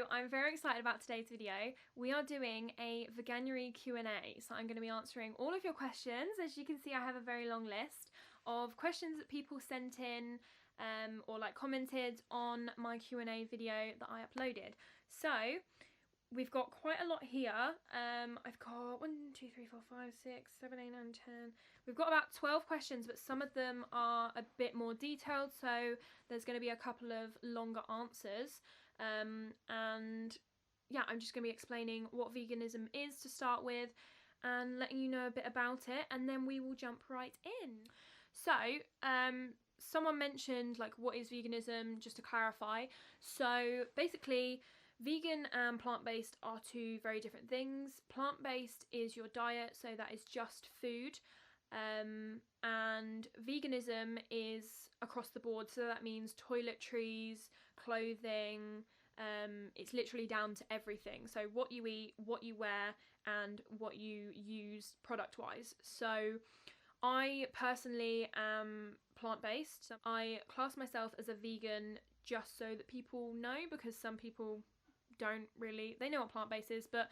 I'm very excited about today's video. We are doing a Veganuary Q&A, so I'm going to be answering all of your questions. As you can see, I have a very long list of questions that people sent in or like commented on my Q&A video that I uploaded. So we've got quite a lot here. I've got 1, 2, 3, 4, 5, 6, 7, 8, 9, 10. We've got about 12 questions, but some of them are a bit more detailed, so there's going to be a couple of longer answers. And yeah, I'm just going to be explaining what veganism is to start with and letting you know a bit about it, and then we will jump right in. So, someone mentioned like what is veganism, just to clarify. So basically, vegan and plant-based are two very different things. Plant-based is your diet, so that is just food. And veganism is across the board, so that means toiletries, clothing, it's literally down to everything. So what you eat, what you wear, and what you use product-wise. So I personally am plant-based. So I class myself as a vegan just so that people know, because some people don't really, they know what plant-based is, but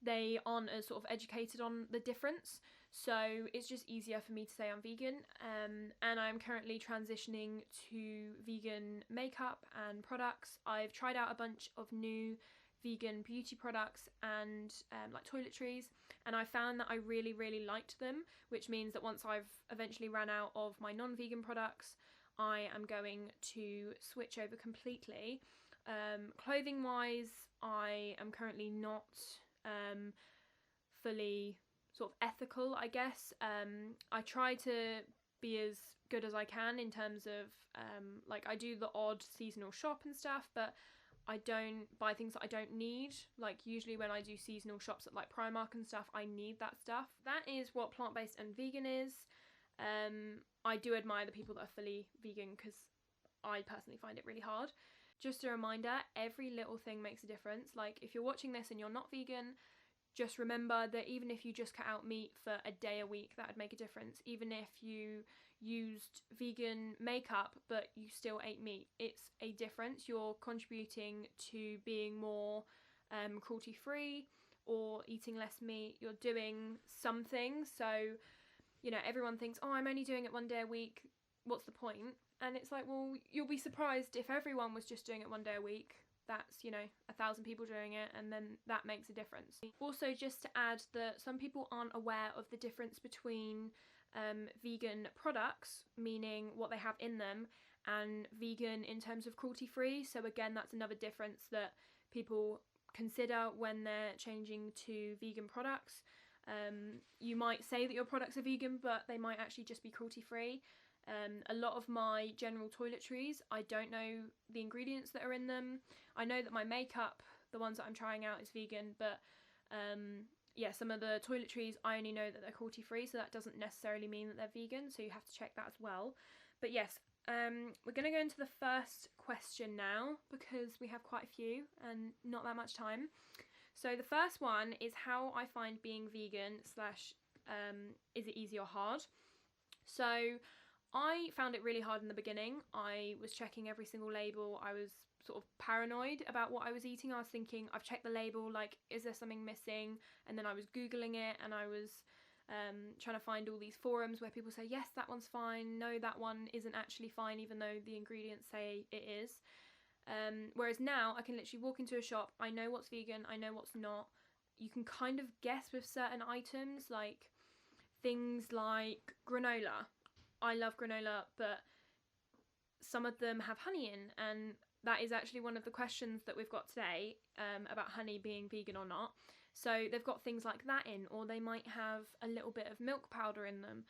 they aren't as sort of educated on the difference. So it's just easier for me to say I'm vegan. And I'm currently transitioning to vegan makeup and products. I've tried out a bunch of new vegan beauty products and like toiletries, and I found that I really liked them, which means that once I've eventually ran out of my non-vegan products, I am going to switch over completely. Clothing wise, I am currently not fully sort of ethical, I guess. I try to be as good as I can in terms of like I do the odd seasonal shop and stuff, but I don't buy things that I don't need. Like usually when I do seasonal shops at like Primark and stuff, I need that stuff. That is what plant-based and vegan is. I do admire the people that are fully vegan, because I personally find it really hard. Just a reminder, every little thing makes a difference. Like if you're watching this and you're not vegan, just remember that even if you just cut out meat for a day a week, that would make a difference. Even if you used vegan makeup but you still ate meat, it's a difference. You're contributing to being more cruelty-free or eating less meat. You're doing something. So, you know, everyone thinks, oh, I'm only doing it 1 day a week. What's the point? And it's like, well, you'll be surprised if everyone was just doing it 1 day a week. That's, you know, 1,000 people doing it, and then that makes a difference. Also, just to add that some people aren't aware of the difference between vegan products, meaning what they have in them, and vegan in terms of cruelty-free. So again, that's another difference that people consider when they're changing to vegan products. You might say that your products are vegan, but they might actually just be cruelty-free. A lot of my general toiletries, I don't know the ingredients that are in them. I know that my makeup, the ones that I'm trying out, is vegan, but yeah, some of the toiletries, I only know that they're cruelty-free, so that doesn't necessarily mean that they're vegan, so you have to check that as well. But yes, we're going to go into the first question now, because we have quite a few and not that much time. So the first one is how I find being vegan / is it easy or hard? So I found it really hard in the beginning. I was checking every single label. I was sort of paranoid about what I was eating. I was thinking, I've checked the label, like, is there something missing? And then I was Googling it, and I was trying to find all these forums where people say, yes, that one's fine. No, that one isn't actually fine, even though the ingredients say it is. Whereas now I can literally walk into a shop. I know what's vegan. I know what's not. You can kind of guess with certain items, like things like granola. I love granola, but some of them have honey in, and that is actually one of the questions that we've got today, about honey being vegan or not. So they've got things like that in, or they might have a little bit of milk powder in them.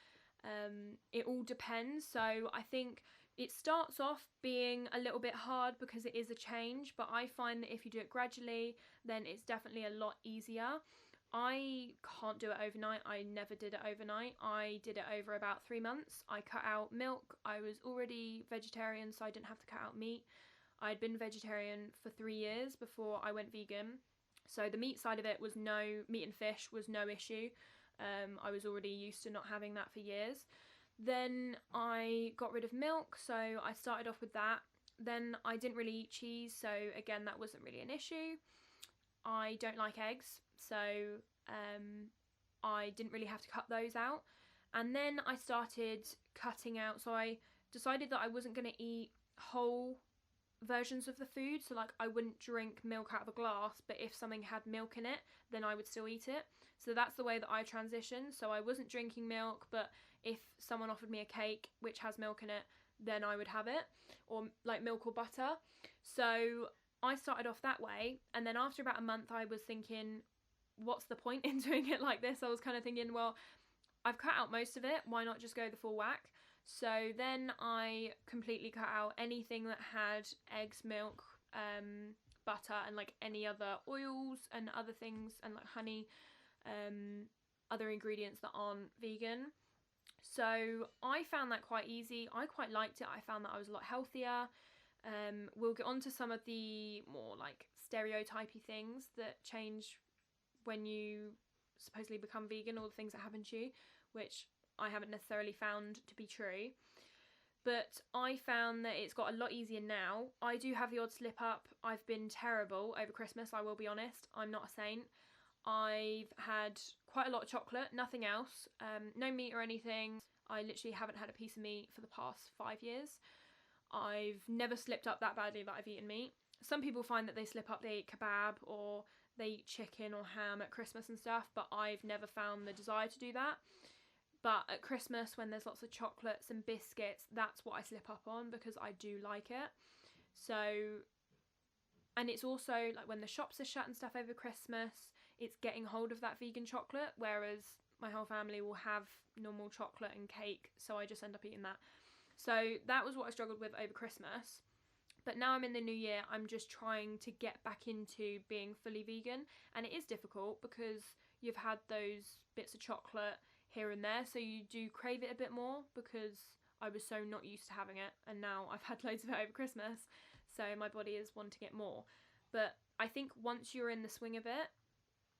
It all depends. So I think it starts off being a little bit hard because it is a change, but I find that if you do it gradually, then it's definitely a lot easier. I can't do it overnight. I never did it overnight. I did it over about 3 months. I cut out milk. I was already vegetarian, so I didn't have to cut out meat. I'd been vegetarian for 3 years before I went vegan. So the meat side of it was meat and fish was no issue. I was already used to not having that for years. Then I got rid of milk, so I started off with that. then I didn't really eat cheese, so again, that wasn't really an issue. I don't like eggs, so I didn't really have to cut those out. And then I started cutting out, so I decided that I wasn't going to eat whole versions of the food, so like I wouldn't drink milk out of a glass, but if something had milk in it, then I would still eat it. So that's the way that I transitioned. So I wasn't drinking milk, but if someone offered me a cake which has milk in it, then I would have it, or like milk or butter. So I started off that way, and then after about a month I was thinking, what's the point in doing it like this? I was kind of thinking, well, I've cut out most of it, why not just go the full whack? So then I completely cut out anything that had eggs, milk, butter, and like any other oils and other things, and like honey, other ingredients that aren't vegan. So I found that quite easy. I quite liked it. I found that I was a lot healthier. We'll get on to some of the more like stereotypy things that change when you supposedly become vegan, or the things that happen to you, which I haven't necessarily found to be true. But I found that it's got a lot easier now. I do have the odd slip up. I've been terrible over Christmas, I will be honest. I'm not a saint. I've had quite a lot of chocolate, nothing else, no meat or anything. I literally haven't had a piece of meat for the past 5 years. I've never slipped up that badly that I've eaten meat. Some people find that they slip up, they eat kebab or they eat chicken or ham at Christmas and stuff, but I've never found the desire to do that. But at Christmas, when there's lots of chocolates and biscuits, that's what I slip up on, because I do like it. So, and it's also like when the shops are shut and stuff over Christmas, it's getting hold of that vegan chocolate, whereas my whole family will have normal chocolate and cake, so I just end up eating that. So that was what I struggled with over Christmas. But now I'm in the new year, I'm just trying to get back into being fully vegan, and it is difficult because you've had those bits of chocolate here and there, so you do crave it a bit more, because I was so not used to having it, and now I've had loads of it over Christmas, so my body is wanting it more. But I think once you're in the swing of it,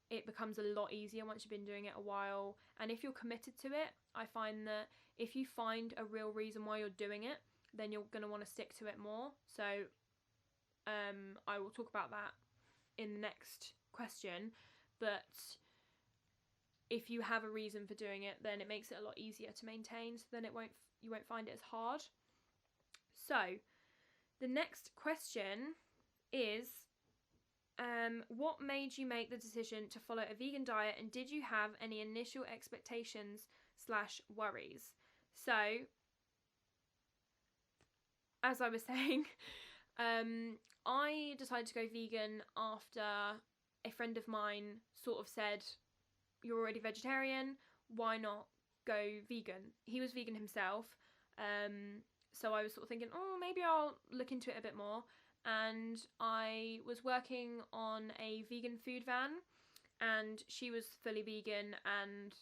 it becomes a lot easier once you've been doing it a while, and if you're committed to it, I find that if you find a real reason why you're doing it, then you're going to want to stick to it more. So I will talk about that in the next question, but if you have a reason for doing it, then it makes it a lot easier to maintain, so then you won't find it as hard. So the next question is, what made you make the decision to follow a vegan diet, and did you have any initial expectations/worries? So, as I was saying, I decided to go vegan after a friend of mine sort of said, you're already vegetarian, why not go vegan? He was vegan himself, so I was sort of thinking, oh, maybe I'll look into it a bit more. And I was working on a vegan food van, and she was fully vegan, and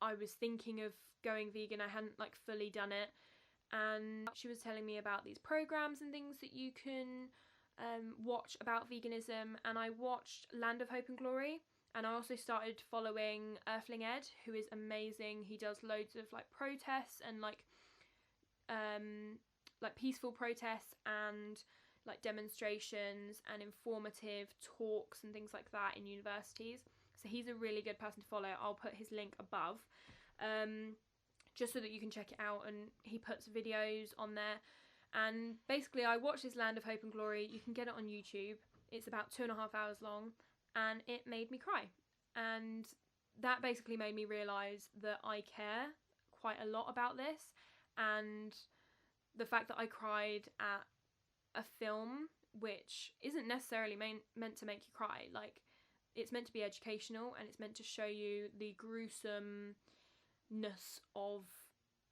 I was thinking of going vegan. I hadn't like fully done it, and she was telling me about these programs and things that you can watch about veganism, and I watched Land of Hope and Glory, and I also started following Earthling Ed, who is amazing. He does loads of like protests and like peaceful protests and like demonstrations and informative talks and things like that in universities. So he's a really good person to follow. I'll put his link above, just so that you can check it out, and he puts videos on there. And basically I watched this Land of Hope and Glory. You can get it on YouTube. It's about 2.5 hours long, and it made me cry. And that basically made me realise that I care quite a lot about this, and the fact that I cried at a film which isn't necessarily meant to make you cry. Like, it's meant to be educational, and it's meant to show you the gruesomeness of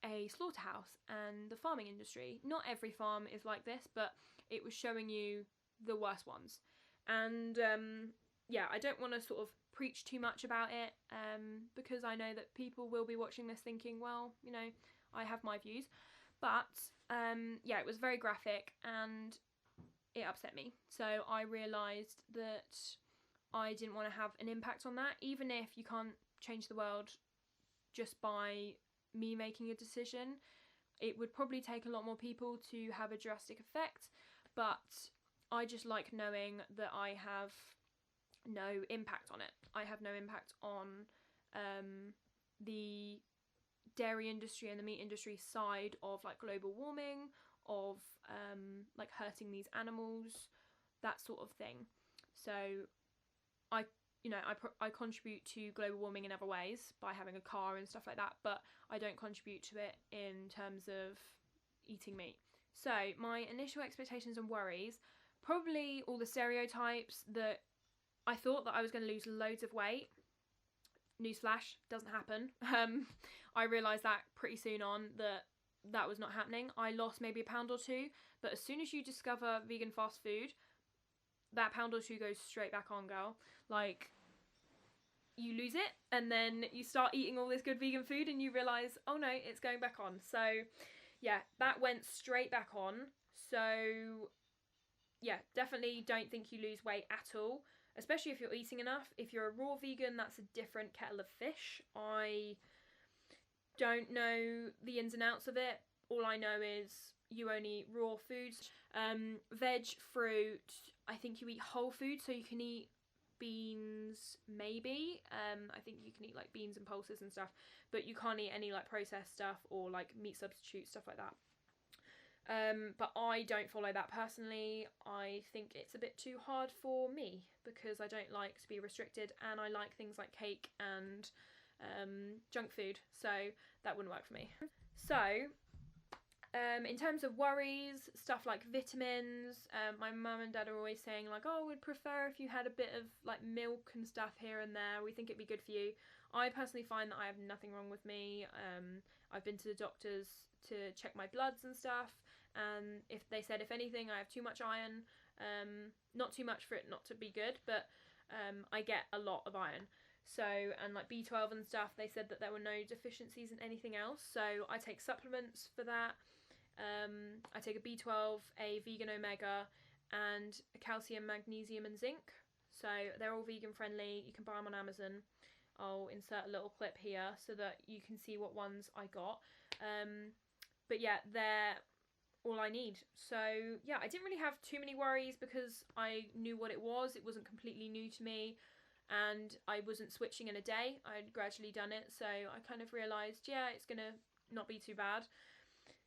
a slaughterhouse and the farming industry. Not every farm is like this, but it was showing you the worst ones. And yeah, I don't want to sort of preach too much about it, because I know that people will be watching this thinking, well, you know, I have my views. But yeah, it was very graphic, and it upset me. So I realised that I didn't want to have an impact on that, even if you can't change the world just by me making a decision. it would probably take a lot more people to have a drastic effect, but I just like knowing that I have no impact on it. I have no impact on the dairy industry and the meat industry side of like global warming, of like hurting these animals, that sort of thing. So I contribute to global warming in other ways by having a car and stuff like that, but I don't contribute to it in terms of eating meat. So my initial expectations and worries, probably all the stereotypes that I thought that I was going to lose loads of weight. Newsflash, doesn't happen. I realised that pretty soon on that was not happening. I lost maybe a pound or two, but as soon as you discover vegan fast food, that pound or two goes straight back on, girl. Like, you lose it, and then you start eating all this good vegan food, and you realise, oh no, it's going back on. So, yeah, that went straight back on. So, yeah, definitely don't think you lose weight at all, especially if you're eating enough. If you're a raw vegan, that's a different kettle of fish. I don't know the ins and outs of it. All I know is you only eat raw foods. Veg, fruit, I think you eat whole food, so you can eat beans, maybe. I think you can eat like beans and pulses and stuff, but you can't eat any like processed stuff or like meat substitute, stuff like that. But I don't follow that personally. I think it's a bit too hard for me because I don't like to be restricted, and I like things like cake and junk food, so that wouldn't work for me. So in terms of worries, stuff like vitamins, my mum and dad are always saying like, oh, we'd prefer if you had a bit of like milk and stuff here and there, we think it'd be good for you. I personally find that I have nothing wrong with me. I've been to the doctors to check my bloods and stuff, and if they said if anything I have too much iron, not too much for it not to be good, but I get a lot of iron. So, and like B12 and stuff, they said that there were no deficiencies in anything else, so I take supplements for that. I take a B12, a vegan omega, and a calcium, magnesium and zinc, so they're all vegan friendly. You can buy them on Amazon. I'll insert a little clip here so that you can see what ones I got, but yeah, they're all I need. So yeah, I didn't really have too many worries because I knew what it was. It wasn't completely new to me, and I wasn't switching in a day. I'd gradually done it, so I kind of realised, yeah, it's gonna not be too bad.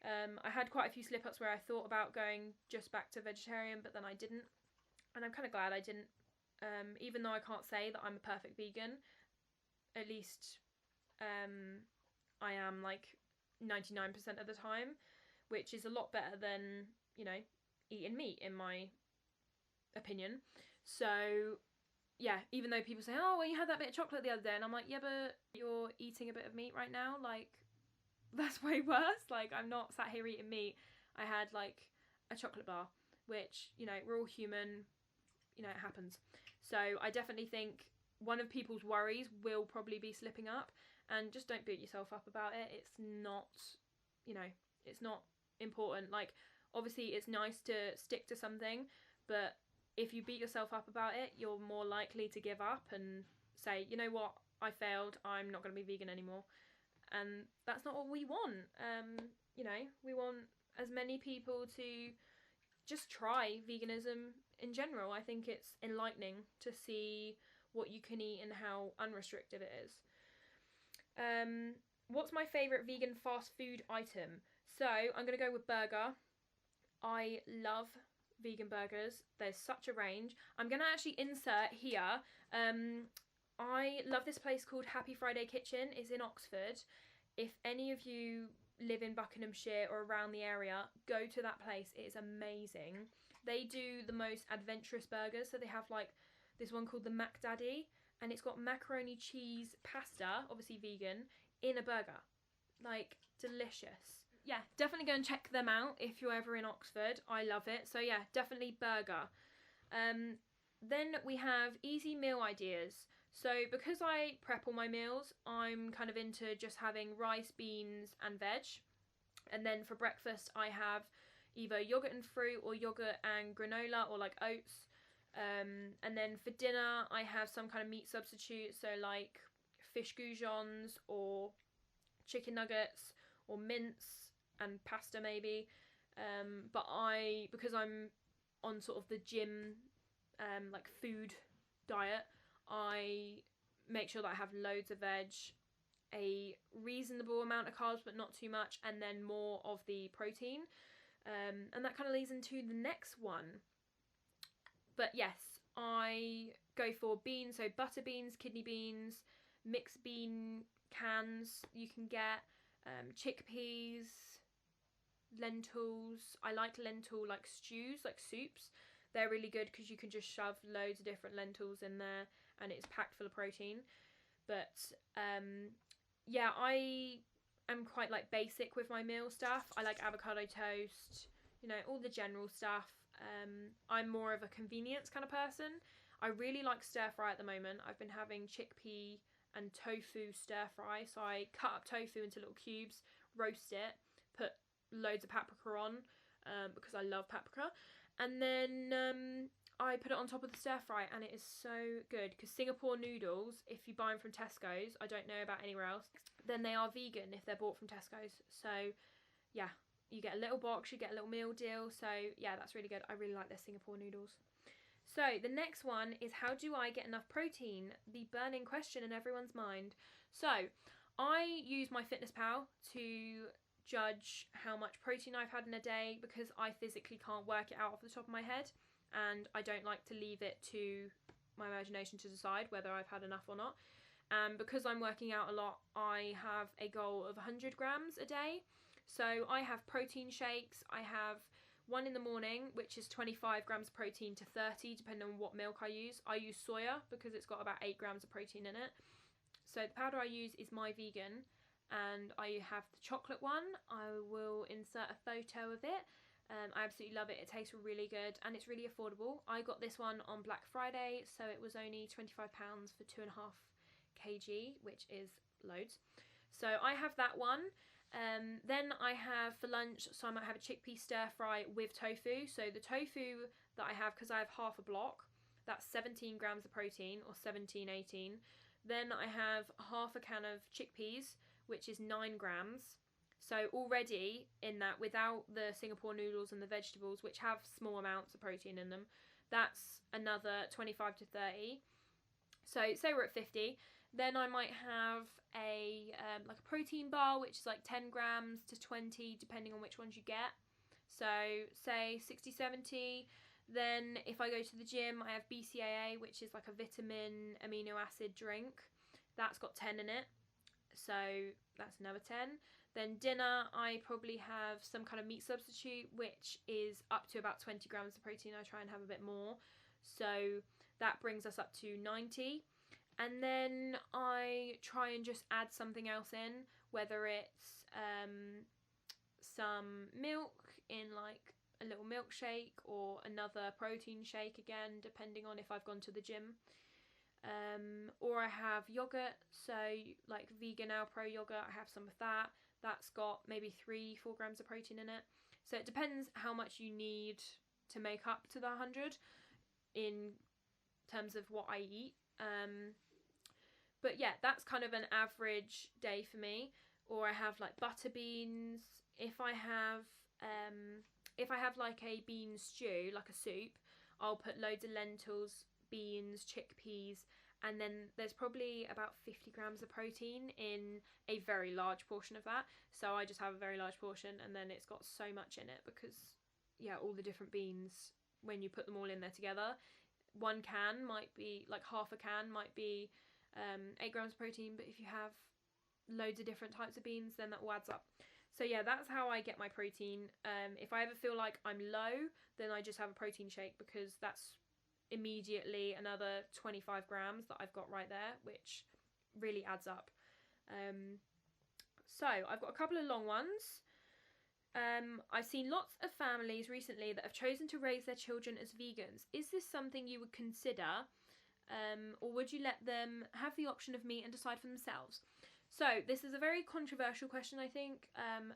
I had quite a few slip-ups where I thought about going just back to vegetarian, but then I didn't, and I'm kind of glad I didn't. Even though I can't say that I'm a perfect vegan, at least I am like 99% of the time, which is a lot better than, you know, eating meat in my opinion. So yeah, even though people say, oh, well, you had that bit of chocolate the other day, and I'm like, yeah, but you're eating a bit of meat right now, like, that's way worse. Like, I'm not sat here eating meat. I had like a chocolate bar, which, you know, we're all human, you know, it happens. So I definitely think one of people's worries will probably be slipping up, and just don't beat yourself up about it. It's not, you know, it's not important. Like, obviously it's nice to stick to something, but if you beat yourself up about it, you're more likely to give up and say, you know what, I failed, I'm not going to be vegan anymore. And that's not what we want. You know, we want as many people to just try veganism in general. I think it's enlightening to see what you can eat and how unrestricted it is. What's my favourite vegan fast food item? So I'm going to go with burger. I love vegan burgers. There's such a range. I'm going to actually insert here. I love this place called Happy Friday Kitchen. It's in Oxford. If any of you live in Buckinghamshire or around the area, go to that place. It is amazing. They do the most adventurous burgers. So they have like this one called the Mac Daddy, and it's got macaroni cheese pasta, obviously vegan, in a burger. Like, delicious. Yeah, definitely go and check them out if you're ever in Oxford. I love it. So yeah, definitely burger. Then we have easy meal ideas. So because I prep all my meals, I'm kind of into just having rice, beans and veg. And then for breakfast I have either yogurt and fruit or yogurt and granola or like oats. And then for dinner I have some kind of meat substitute, so like fish goujons or chicken nuggets or mince. and pasta maybe. But because I'm on sort of the gym like food diet, I make sure that I have loads of veg, a reasonable amount of carbs but not too much, and then more of the protein. And that kind of leads into the next one. But yes, I go for beans, so butter beans, kidney beans, mixed bean cans you can get, chickpeas, lentils. I like lentil like stews, like soups. They're really good because you can just shove loads of different lentils in there and it's packed full of protein. But yeah, I am quite like basic with my meal stuff. I like avocado toast, you know, all the general stuff. I'm more of a convenience kind of person. I really like stir fry at the moment. I've been having chickpea and tofu stir fry. So I cut up tofu into little cubes, roast it, put loads of paprika on because I love paprika, and then I put it on top of the stir fry, and it is so good. Because Singapore noodles, if you buy them from Tesco's, I don't know about anywhere else, then they are vegan if they're bought from Tesco's. So yeah, you get a little box, you get a little meal deal. So yeah, that's really good. I really like their Singapore noodles. So the next one is, how do I get enough protein? The burning question in everyone's mind. So I use MyFitnessPal to judge how much protein I've had in a day, because I physically can't work it out off the top of my head, and I don't like to leave it to my imagination to decide whether I've had enough or not. And because I'm working out a lot, I have a goal of 100 grams a day. So I have protein shakes. I have one in the morning, which is 25 grams of protein to 30, depending on what milk I use. I use soya because it's got about 8 grams of protein in it. So the powder I use is My Vegan, and I have the chocolate one. I will insert a photo of it. I absolutely love it. It tastes really good and it's really affordable. I got this one on Black Friday, so it was only £25 for 2.5 kg, which is loads. So I have that one. Then I have for lunch, so I might have a chickpea stir fry with tofu. So the tofu that I have, because I have half a block, that's 17 grams of protein, or 17, 18. Then I have half a can of chickpeas, which is 9 grams. So already in that, without the Singapore noodles and the vegetables, which have small amounts of protein in them, that's another 25 to 30. So say we're at 50. Then I might have a like a protein bar, which is like 10 grams to 20, depending on which ones you get. So say 60, 70. Then if I go to the gym, I have BCAA, which is like a vitamin amino acid drink. That's got 10 in it. So that's another 10. Then dinner, I probably have some kind of meat substitute, which is up to about 20 grams of protein. I try and have a bit more. So that brings us up to 90. And then I try and just add something else in, whether it's some milk in like a little milkshake, or another protein shake again, depending on if I've gone to the gym. Or I have yogurt, so like Veganuary Pro yogurt, I have some of that. That's got maybe 3-4 grams of protein in it. So it depends how much you need to make up to the 100 in terms of what I eat. But yeah, that's kind of an average day for me. Or I have like butter beans. If I have like a bean stew, like a soup, I'll put loads of lentils, beans, chickpeas, and then there's probably about 50 grams of protein in a very large portion of that. So I just have a very large portion, and then it's got so much in it because, yeah, all the different beans, when you put them all in there together, one can might be, like half a can might be 8 grams of protein, but if you have loads of different types of beans, then that all adds up. So yeah, that's how I get my protein. If I ever feel like I'm low, then I just have a protein shake, because that's immediately another 25 grams that I've got right there, which really adds up. So I've got a couple of long ones. I've seen lots of families recently that have chosen to raise their children as vegans. Is this something you would consider, or would you let them have the option of meat and decide for themselves? So this is a very controversial question, I think.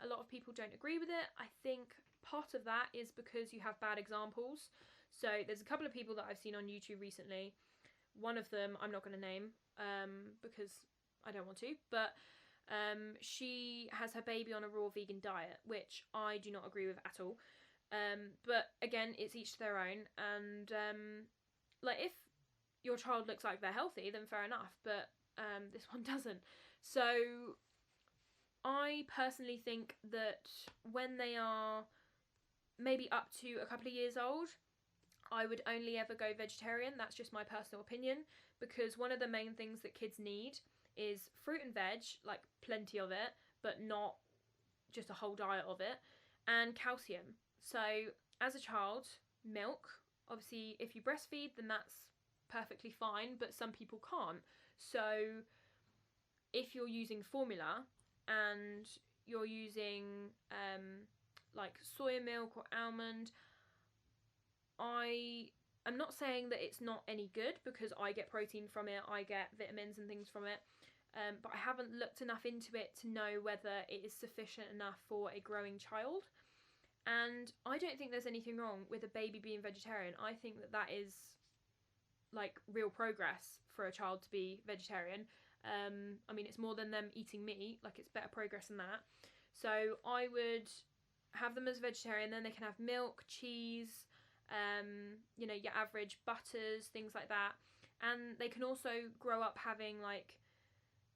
A lot of people don't agree with it. I think part of that is because you have bad examples. So there's a couple of people that I've seen on YouTube recently. One of them I'm not going to name because I don't want to. But She has her baby on a raw vegan diet, which I do not agree with at all. But again, it's each to their own, and like, if your child looks like they're healthy, then fair enough, but this one doesn't. So I personally think that when they are maybe up to a couple of years old, I would only ever go vegetarian. That's just my personal opinion, because one of the main things that kids need is fruit and veg, like plenty of it, but not just a whole diet of it, and calcium. So as a child, milk, obviously if you breastfeed, then that's perfectly fine, but some people can't. So if you're using formula and you're using like soy milk or almond, I'm not saying that it's not any good, because I get protein from it, I get vitamins and things from it, but I haven't looked enough into it to know whether it is sufficient enough for a growing child. And I don't think there's anything wrong with a baby being vegetarian. I think that that is like real progress for a child to be vegetarian. I mean, it's more than them eating meat, like it's better progress than that. So I would have them as vegetarian, then they can have milk, cheese, you know, your average butters, things like that. And they can also grow up having like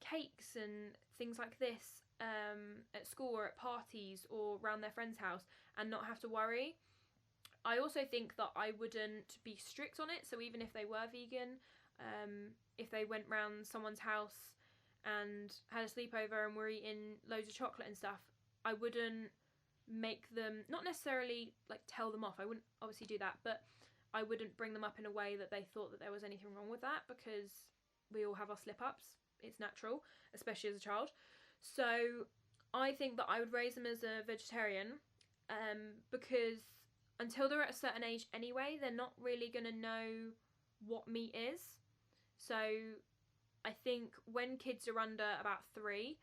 cakes and things like this at school or at parties or around their friend's house, and not have to worry. I also think that I wouldn't be strict on it. So even if they were vegan, if they went round someone's house and had a sleepover and were eating loads of chocolate and stuff, I wouldn't make them, not necessarily like tell them off, I wouldn't obviously do that, but I wouldn't bring them up in a way that they thought that there was anything wrong with that, because we all have our slip-ups. It's natural, especially as a child. So I think that I would raise them as a vegetarian, because until they're at a certain age anyway, they're not really going to know what meat is. So I think when kids are under about 3,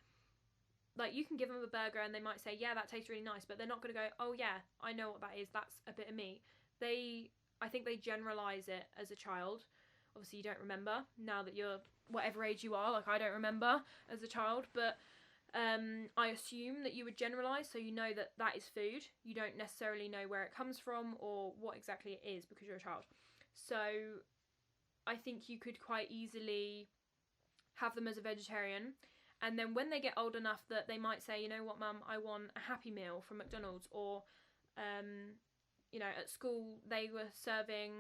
like, you can give them a burger and they might say, yeah, that tastes really nice, but they're not going to go, oh yeah, I know what that is, that's a bit of meat. I think they generalise it as a child. Obviously you don't remember now that you're whatever age you are, like I don't remember as a child, but I assume that you would generalise, so you know that that is food. You don't necessarily know where it comes from or what exactly it is, because you're a child. So I think you could quite easily have them as a vegetarian, and then when they get old enough that they might say, you know what, Mum, I want a Happy Meal from McDonald's, or you know, at school they were serving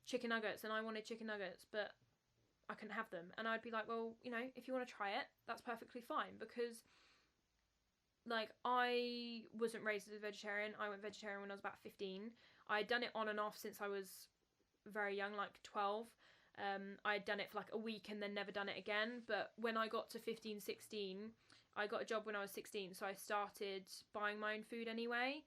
chicken nuggets and I wanted chicken nuggets, but I couldn't have them. And I'd be like, well, you know, if you want to try it, that's perfectly fine, because like, I wasn't raised as a vegetarian. I went vegetarian when I was about 15. I had done it on and off since I was very young, like 12. I had done it for like a week and then never done it again. But when I got to 15, 16, I got a job when I was 16, so I started buying my own food anyway.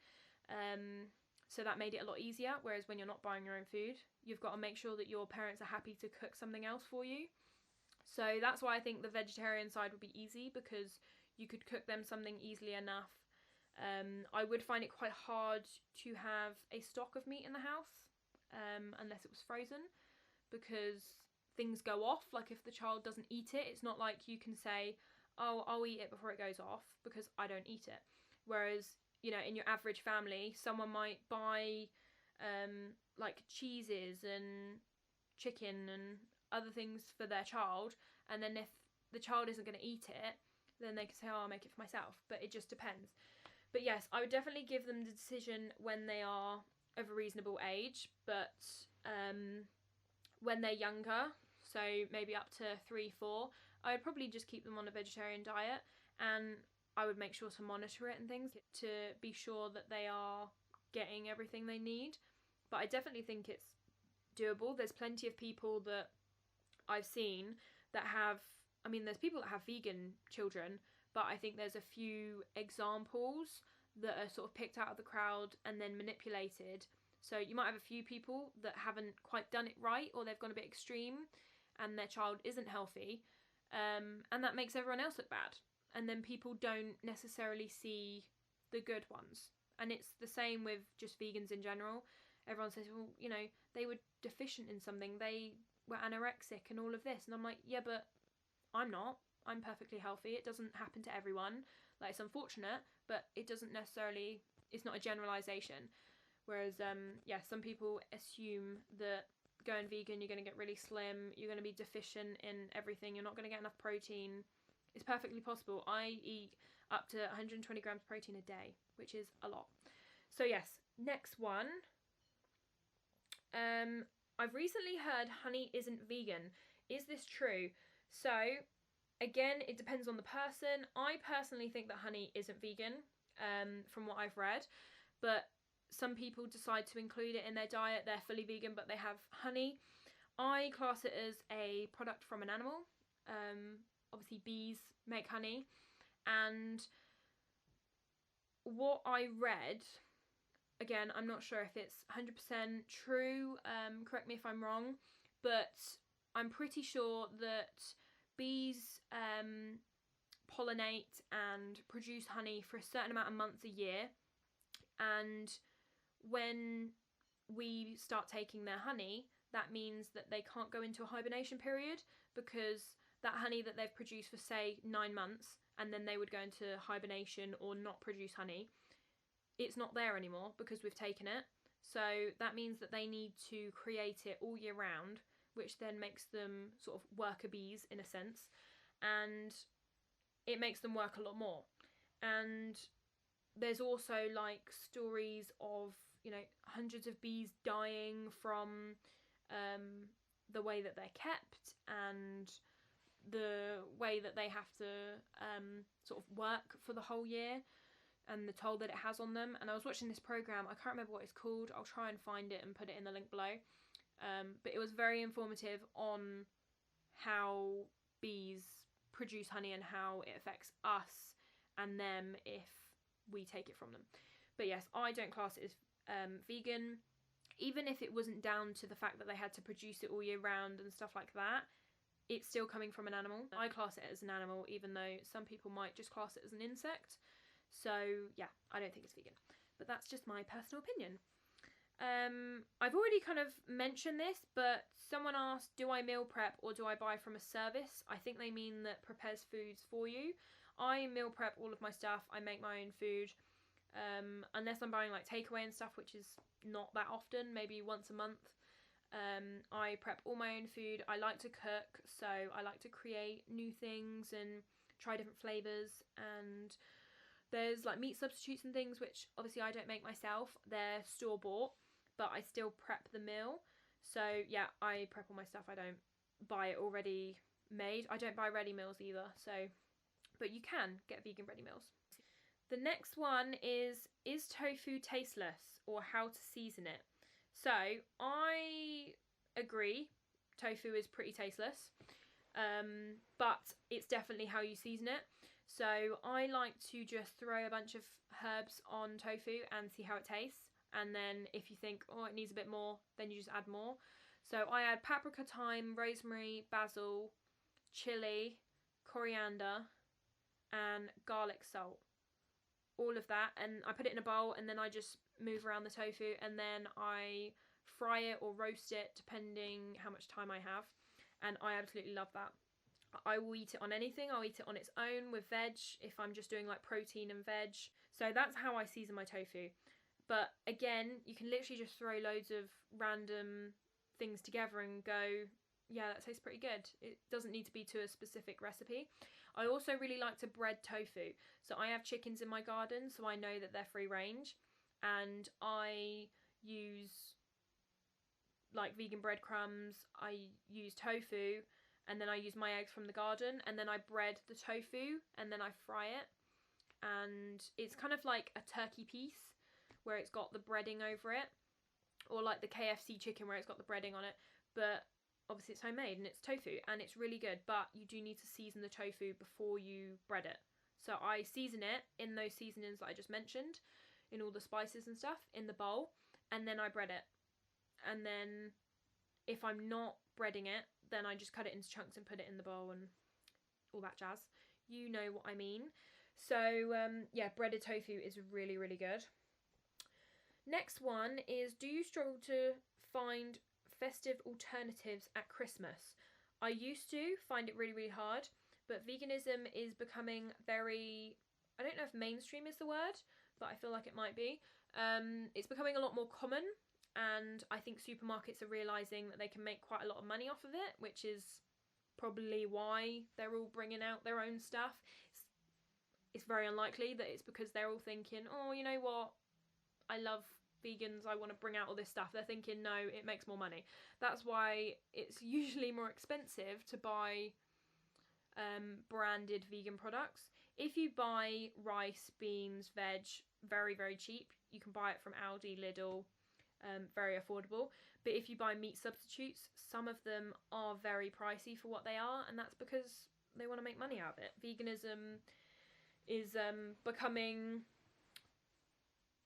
So that made it a lot easier, whereas when you're not buying your own food, you've got to make sure that your parents are happy to cook something else for you. So that's why I think the vegetarian side would be easy, because you could cook them something easily enough. I would find it quite hard to have a stock of meat in the house, unless it was frozen, because things go off. Like, if the child doesn't eat it, it's not like you can say, oh, I'll eat it before it goes off, because I don't eat it. Whereas, you know, in your average family, someone might buy like cheeses and chicken and other things for their child, and then if the child isn't going to eat it, then they can say, oh, I'll make it for myself. But it just depends. But yes, I would definitely give them the decision when they are of a reasonable age, but when they're younger, so maybe up to 3, 4, I would probably just keep them on a vegetarian diet, and I would make sure to monitor it and things to be sure that they are getting everything they need. But I definitely think it's doable. There's plenty of people that I've seen that have, I mean, there's people that have vegan children, but I think there's a few examples that are sort of picked out of the crowd and then manipulated. So you might have a few people that haven't quite done it right, or they've gone a bit extreme and their child isn't healthy, and that makes everyone else look bad. And then people don't necessarily see the good ones. And it's the same with just vegans in general. Everyone says, well, you know, they were deficient in something, they were anorexic and all of this. And I'm like, yeah, but I'm not. I'm perfectly healthy. It doesn't happen to everyone. Like, it's unfortunate, but it doesn't necessarily, it's not a generalization. Whereas, yeah, some people assume that going vegan, you're going to get really slim, you're going to be deficient in everything, you're not going to get enough protein. It's perfectly possible. I eat up to 120 grams of protein a day, which is a lot. So yes, next one. I've recently heard honey isn't vegan. Is this true? So, again, it depends on the person. I personally think that honey isn't vegan, from what I've read, but some people decide to include it in their diet. They're fully vegan, but they have honey. I class it as a product from an animal. Obviously, bees make honey, and what I read, again, I'm not sure if it's 100% true, correct me if I'm wrong, but I'm pretty sure that bees pollinate and produce honey for a certain amount of months a year, and when we start taking their honey, that means that they can't go into a hibernation period, because that honey that they've produced for, say, 9 months, and then they would go into hibernation or not produce honey, it's not there anymore because we've taken it. So that means that they need to create it all year round, which then makes them sort of worker bees in a sense, and it makes them work a lot more. And there's also like stories of, you know, hundreds of bees dying from the way that they're kept and the way that they have to sort of work for the whole year, and the toll that it has on them. And I was watching this program, I can't remember what it's called, I'll try and find it and put it in the link below, but it was very informative on how bees produce honey and how it affects us and them if we take it from them. But yes, I don't class it as vegan. Even if it wasn't down to the fact that they had to produce it all year round and stuff like that, it's still coming from an animal. I class it as an animal, even though some people might just class it as an insect. So yeah, I don't think it's vegan, but that's just my personal opinion. I've already kind of mentioned this, but someone asked, do I meal prep or do I buy from a service? I think they mean that prepares foods for you. I meal prep all of my stuff. I make my own food, unless I'm buying like takeaway and stuff, which is not that often, maybe once a month. I prep all my own food. I like to cook, so I like to create new things and try different flavours. And there's like meat substitutes and things, which obviously I don't make myself. They're store-bought, but I still prep the meal. So yeah, I prep all my stuff. I don't buy it already made. I don't buy ready meals either, so, but you can get vegan ready meals. The next one is tofu tasteless, or how to season it? So I agree, tofu is pretty tasteless, but it's definitely how you season it. So I like to just throw a bunch of herbs on tofu and see how it tastes. And then if you think, oh, it needs a bit more, then you just add more. So I add paprika, thyme, rosemary, basil, chili, coriander, and garlic salt. All of that, and I put it in a bowl, and then I just move around the tofu, and then I fry it or roast it depending how much time I have, and I absolutely love that. I will eat it on anything. I'll eat it on its own with veg if I'm just doing like protein and veg. So that's how I season my tofu. But again, you can literally just throw loads of random things together and go, yeah, that tastes pretty good. It doesn't need to be to a specific recipe. I also really like to bread tofu. So I have chickens in my garden, so I know that they're free range, and I use like vegan breadcrumbs, I use tofu, and then I use my eggs from the garden, and then I bread the tofu, and then I fry it, and it's kind of like a turkey piece where it's got the breading over it, or like the KFC chicken where it's got the breading on it, but obviously it's homemade and it's tofu and it's really good, but you do need to season the tofu before you bread it. So I season it in those seasonings that I just mentioned, in all the spices and stuff, in the bowl, and then I bread it. And then if I'm not breading it, then I just cut it into chunks and put it in the bowl and all that jazz. You know what I mean. So yeah, breaded tofu is really, really good. Next one is, do you struggle to find festive alternatives at Christmas? I used to find it really, really hard, but veganism is becoming very, I don't know if mainstream is the word, but I feel like it might be. It's becoming a lot more common, and I think supermarkets are realising that they can make quite a lot of money off of it, which is probably why they're all bringing out their own stuff. It's very unlikely that it's because they're all thinking, oh, you know what, I love vegans, I want to bring out all this stuff. They're thinking, no, it makes more money. That's why it's usually more expensive to buy branded vegan products. If you buy rice, beans, veg very, very cheap, you can buy it from Aldi, Lidl, very affordable. But if you buy meat substitutes, some of them are very pricey for what they are, and that's because they want to make money out of it. Veganism is becoming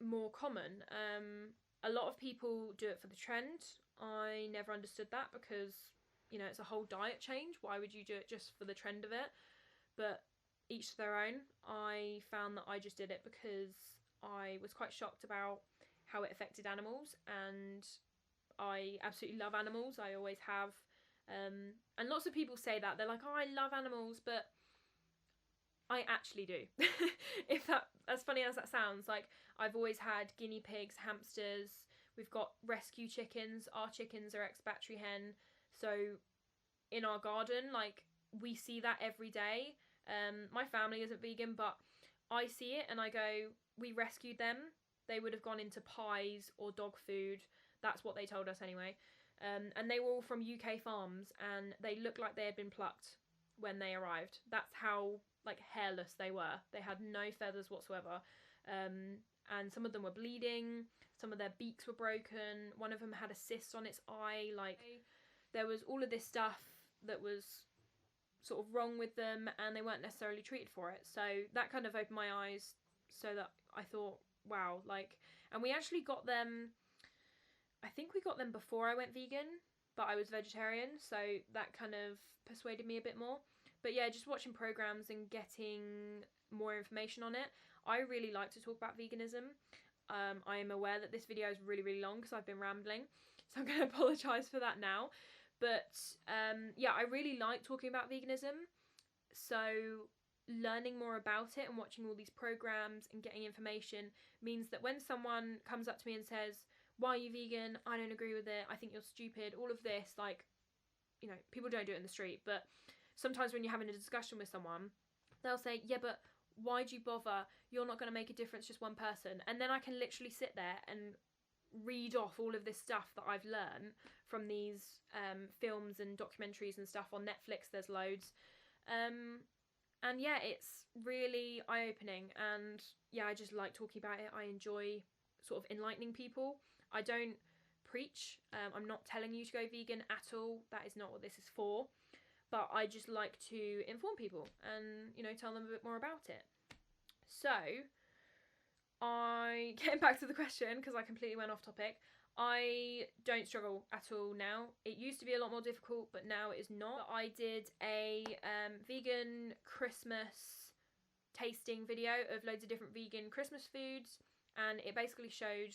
more common. A lot of people do it for the trend. I never understood that because, you know, it's a whole diet change. Why would you do it just for the trend of it? But each to their own. I found that I just did it because I was quite shocked about how it affected animals, and I absolutely love animals. I always have. And lots of people say that. They're like, oh, I love animals, but I actually do. If that, as funny as that sounds, like I've always had guinea pigs, hamsters, we've got rescue chickens, our chickens are ex-battery hen, so in our garden, like, we see that every day. My family isn't vegan, but I see it and I go, we rescued them. They would have gone into pies or dog food. That's what they told us anyway. And they were all from UK farms, and they looked like they had been plucked when they arrived. That's how, like, hairless they were. They had no feathers whatsoever. And some of them were bleeding. Some of their beaks were broken. One of them had a cyst on its eye. Like, there was all of this stuff that was sort of wrong with them, and they weren't necessarily treated for it. So that kind of opened my eyes, so that I thought, wow, like, and we actually got them, I think we got them before I went vegan, but I was vegetarian, so that kind of persuaded me a bit more. But yeah, just watching programs and getting more information on it. I really like to talk about veganism. I am aware that this video is really, really long because I've been rambling, so I'm going to apologise for that now. But yeah, I really like talking about veganism, so learning more about it and watching all these programs and getting information means that when someone comes up to me and says, why are you vegan? I don't agree with it. I think you're stupid. All of this, like, you know, people don't do it in the street, but sometimes when you're having a discussion with someone, they'll say, yeah, but why'd you bother? You're not going to make a difference, just one person. And then I can literally sit there and read off all of this stuff that I've learned from these films and documentaries and stuff on Netflix. There's loads. And yeah, it's really eye-opening, and yeah, I just like talking about it. I enjoy sort of enlightening people. I don't preach. I'm not telling you to go vegan at all. That is not what this is for. But I just like to inform people and, you know, tell them a bit more about it. So, getting back to the question, because I completely went off topic, I don't struggle at all now. It used to be a lot more difficult, but now it is not. I did a vegan Christmas tasting video of loads of different vegan Christmas foods, and it basically showed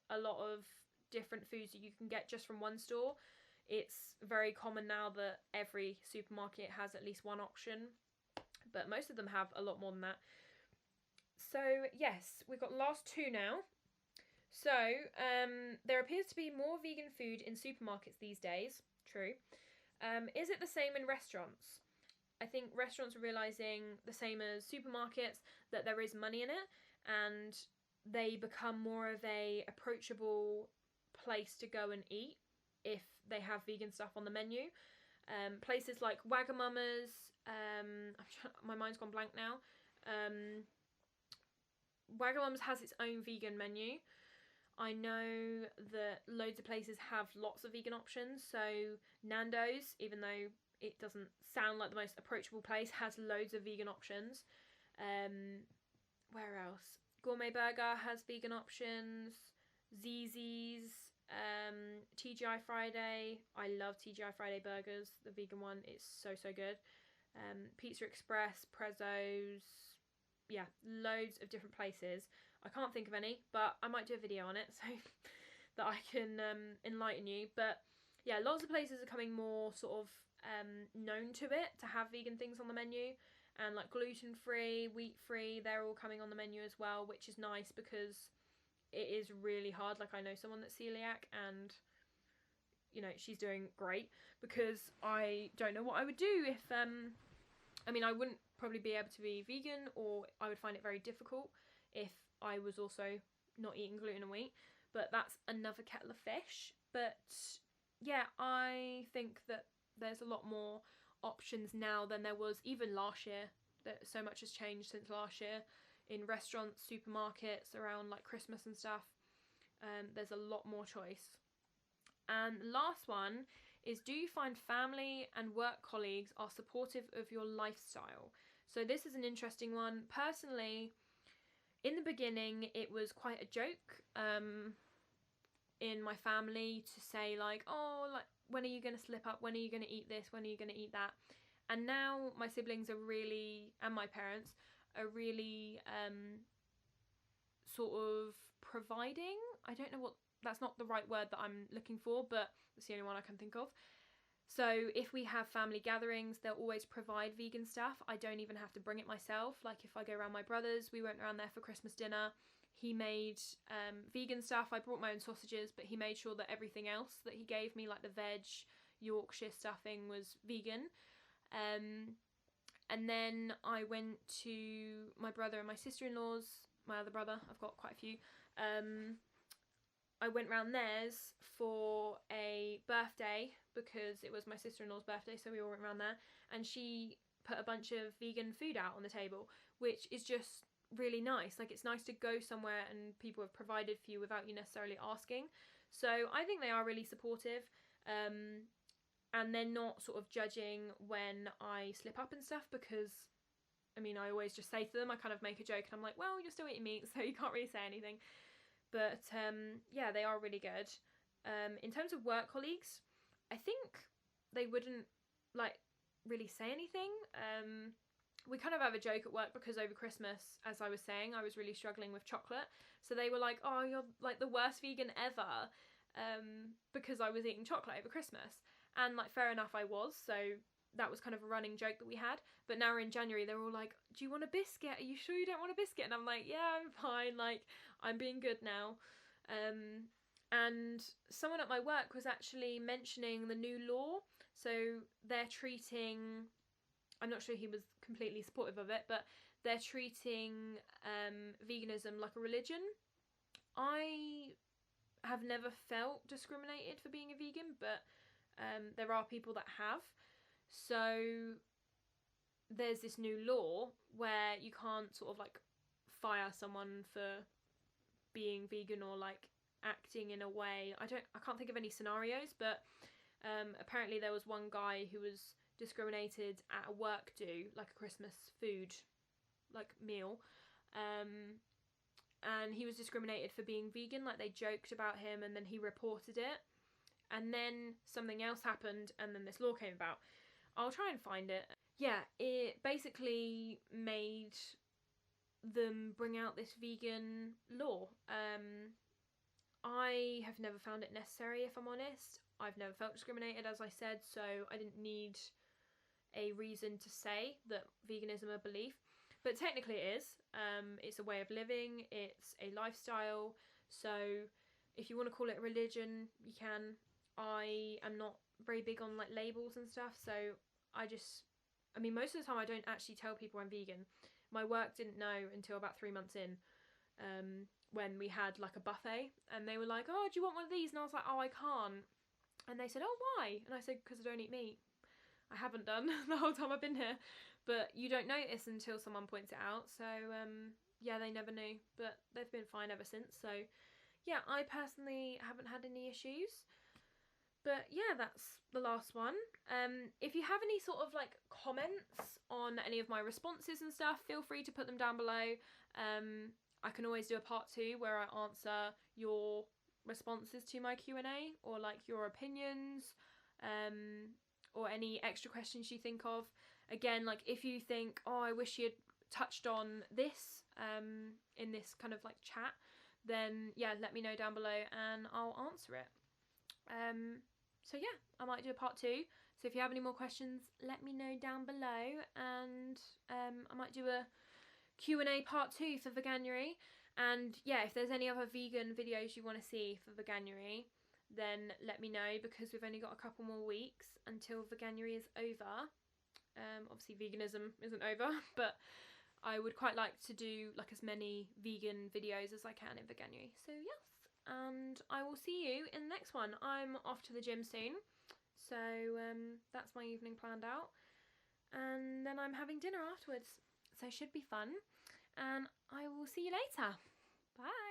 a lot of different foods that you can get just from one store. It's very common now that every supermarket has at least one option, but most of them have a lot more than that. So yes, we've got the last two now. So there appears to be more vegan food in supermarkets these days. True. Is it the same in restaurants? I think restaurants are realising, the same as supermarkets, that there is money in it, and they become more of a approachable place to go and eat if they have vegan stuff on the menu. Places like Wagamama's, my mind's gone blank now. Wagamama's has its own vegan menu. I know that loads of places have lots of vegan options, so Nando's, even though it doesn't sound like the most approachable place, has loads of vegan options. Where else? Gourmet Burger has vegan options. ZZ's, TGI Friday. I love TGI Friday burgers. The vegan one is so, so good. Pizza Express, Prezzo's. Yeah, loads of different places. I can't think of any, but I might do a video on it so that I can enlighten you. But yeah, lots of places are coming more sort of known to it, to have vegan things on the menu, and like gluten-free, wheat-free, they're all coming on the menu as well, which is nice because it is really hard. Like, I know someone that's celiac, and you know, she's doing great, because I don't know what I would do if I mean, I wouldn't probably be able to be vegan, or I would find it very difficult if I was also not eating gluten and wheat, but that's another kettle of fish. But yeah, I think that there's a lot more options now than there was even last year. That so much has changed since last year in restaurants, supermarkets, around like Christmas and stuff. There's a lot more choice. And the last one is, do you find family and work colleagues are supportive of your lifestyle? So this is an interesting one. Personally, in the beginning, it was quite a joke in my family to say like, oh, like, when are you going to slip up? When are you going to eat this? When are you going to eat that? And now my siblings are really, and my parents are really sort of providing. I don't know what, that's not the right word that I'm looking for, but it's the only one I can think of. So if we have family gatherings, they'll always provide vegan stuff. I don't even have to bring it myself. Like if I go around my brother's, we went around there for Christmas dinner. He made vegan stuff. I brought my own sausages, but he made sure that everything else that he gave me, like the veg, Yorkshire stuffing, was vegan. And then I went to my brother and my sister-in-law's, my other brother, I've got quite a few. I went round theirs for a birthday because it was my sister-in-law's birthday, so we all went round there, and she put a bunch of vegan food out on the table, which is just really nice. Like, it's nice to go somewhere and people have provided for you without you necessarily asking. So I think they are really supportive, and they're not sort of judging when I slip up and stuff, because I mean, I always just say to them, I kind of make a joke and I'm like, well, you're still eating meat, so you can't really say anything. But yeah, they are really good. In terms of work colleagues, I think they wouldn't like really say anything. We kind of have a joke at work because over Christmas, as I was saying, I was really struggling with chocolate. So they were like, oh, you're like the worst vegan ever, because I was eating chocolate over Christmas. And like, fair enough, I was. So that was kind of a running joke that we had. But now we're in January, they're all like, do you want a biscuit? Are you sure you don't want a biscuit? And I'm like, yeah, I'm fine. Like, I'm being good now. And someone at my work was actually mentioning the new law. So they're treating, I'm not sure he was completely supportive of it, but they're treating veganism like a religion. I have never felt discriminated for being a vegan, but there are people that have. So there's this new law where you can't sort of like fire someone for being vegan or like acting in a way. I can't think of any scenarios, but apparently there was one guy who was discriminated at a work do, like a Christmas food like meal, and he was discriminated for being vegan. Like, they joked about him and then he reported it, and then something else happened, and then this law came about. I'll try and find it. Yeah, it basically made them bring out this vegan law. I have never found it necessary, if I'm honest. I've never felt discriminated, as I said, so I didn't need a reason to say that veganism a belief. But technically it is. It's a way of living, it's a lifestyle, so if you want to call it a religion, you can. I am not very big on like labels and stuff, so I mean, most of the time I don't actually tell people I'm vegan. My work didn't know until about 3 months in, when we had like a buffet, and they were like, oh, do you want one of these? And I was like, oh, I can't. And they said, oh, why? And I said, because I don't eat meat. I haven't done the whole time I've been here, but you don't notice until someone points it out. So yeah, they never knew, but they've been fine ever since. So yeah, I personally haven't had any issues. But yeah, that's the last one. If you have any sort of like comments on any of my responses and stuff, feel free to put them down below. I can always do a part 2 where I answer your responses to my Q&A, or like your opinions, or any extra questions you think of. Again, like if you think, oh, I wish you had touched on this in this kind of like chat, then yeah, let me know down below and I'll answer it. So yeah, I might do a part 2. So if you have any more questions, let me know down below, and I might do a Q&A part 2 for Veganuary. And yeah, if there's any other vegan videos you want to see for Veganuary, then let me know, because we've only got a couple more weeks until Veganuary is over. Obviously veganism isn't over, but I would quite like to do like as many vegan videos as I can in Veganuary. So yes, and I will see you in the next one. I'm off to the gym soon, so that's my evening planned out, and then I'm having dinner afterwards, so it should be fun, and I will see you later. Bye.